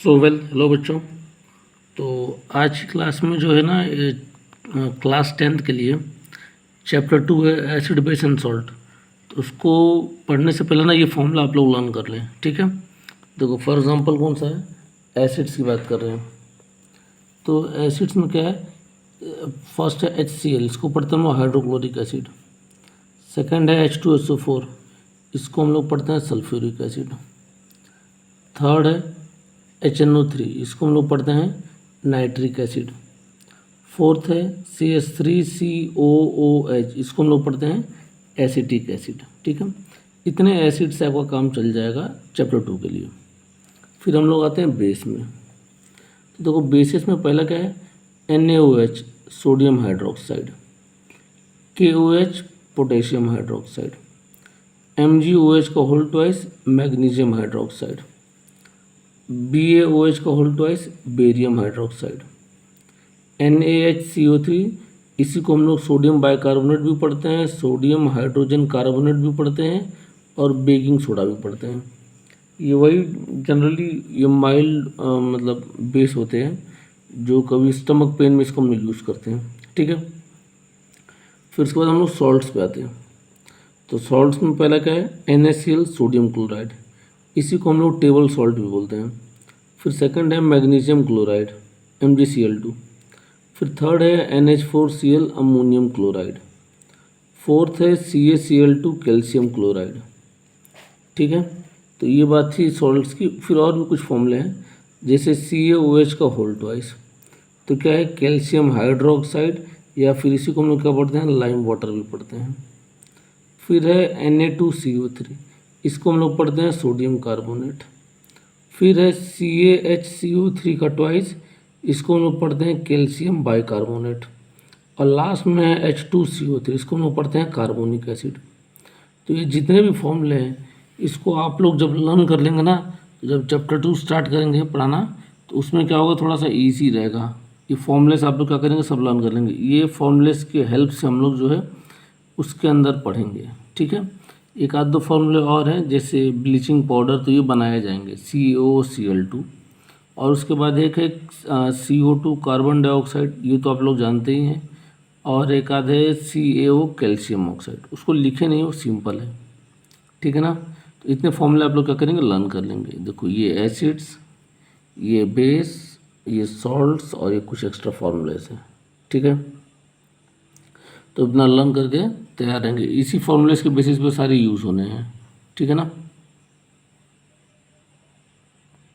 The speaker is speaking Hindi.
हेलो बच्चों। तो आज की क्लास में जो है ना क्लास 10th के लिए चैप्टर 2 है एसिड बेस एंड सॉल्ट। तो उसको पढ़ने से पहले ना ये फॉर्मूला आप लोग लर्न कर लें, ठीक है। देखो फॉर एग्जांपल कौन सा है, एसिड्स की बात कर रहे हैं। तो एसिड्स में क्या है, फर्स्ट है HCl, इसको पढ़ते हैं हम लोग हाइड्रोक्लोरिक एसिड। सेकेंड है H2SO4, इसको हम लोग पढ़ते हैं सल्फ्यूरिक एसिड। थर्ड है HNO3, इसको हम लोग पढ़ते हैं नाइट्रिक एसिड। फोर्थ है CH3COOH, इसको हम लोग पढ़ते हैं एसिटिक एसिड, ठीक है। इतने एसिड से आपका काम चल जाएगा चैप्टर 2 के लिए। फिर हम लोग आते हैं बेस में। तो देखो बेसिस में पहला क्या है, NaOH sodium hydroxide, KOH potassium hydroxide, MgOH का whole twice magnesium hydroxide, BaOH का whole twice barium hydroxide, NaHCO3, इसी को हम लोग सोडियम बाइकार्बोनेट भी पढ़ते हैं, सोडियम हाइड्रोजन कार्बोनेट भी पढ़ते हैं और बेकिंग सोडा भी पढ़ते हैं। ये वही जनरली ये माइल्ड मतलब बेस होते हैं जो कभी स्टमक पेन में इसको हम लोग यूज़ करते हैं, ठीक है। फिर उसके बाद हम लोग सॉल्ट्स पे आते हैं। तो सॉल्ट्स में पहला क्या है, NaCl सोडियम क्लोराइड, इसी को हम लोग टेबल सॉल्ट भी बोलते हैं। फिर सेकंड है मैग्नीशियम क्लोराइड MgCl2। फिर थर्ड है NH4Cl अमोनियम क्लोराइड। फोर्थ है CaCl2 कैल्शियम क्लोराइड, ठीक है। तो ये बात थी सॉल्ट्स की। फिर और भी कुछ फॉर्मूले हैं, जैसे CaOH का होल ट्वाइस, तो क्या है कैल्शियम हाइड्रोक्साइड, या फिर इसी को हम लोग क्या पढ़ते हैं लाइम वाटर भी पढ़ते हैं। फिर है Na2CO3, इसको हम लोग पढ़ते हैं सोडियम कार्बोनेट। फिर है CaHCO3 का ट्वाइस, इसको हम लोग पढ़ते हैं कैल्शियम बाइकार्बोनेट। और लास्ट में है H2CO3, इसको हम लोग पढ़ते हैं कार्बोनिक एसिड। तो ये जितने भी फॉर्मूले हैं इसको आप लोग जब लर्न कर लेंगे ना, जब चैप्टर 2 स्टार्ट करेंगे पढ़ाना, तो उसमें क्या होगा, थोड़ा सा ईजी रहेगा। ये फॉर्मूलेस आप लोग क्या करेंगे, सब लर्न कर लेंगे। ये फॉर्मूलेस की हेल्प से हम लोग जो है उसके अंदर पढ़ेंगे, ठीक है। एक आध दो फॉर्मूले और हैं, जैसे ब्लीचिंग पाउडर, तो ये बनाए जाएंगे CaOCl2। और उसके बाद एक है CO2 कार्बन डाइऑक्साइड, ये तो आप लोग जानते ही हैं। और एक आध है CaO कैल्शियम ऑक्साइड, उसको लिखे नहीं, वो सिंपल है, ठीक है ना। तो इतने फॉर्मूले आप लोग क्या करेंगे, लर्न कर लेंगे। देखो ये एसिड्स, ये बेस, ये सॉल्ट्स, और ये कुछ एक्स्ट्रा फॉर्मूलेस हैं, ठीक है। तो इतना लर्न करके तैयार रहेंगे। इसी फॉर्मूलेस के बेसिस पे सारे यूज़ होने हैं, ठीक है ना।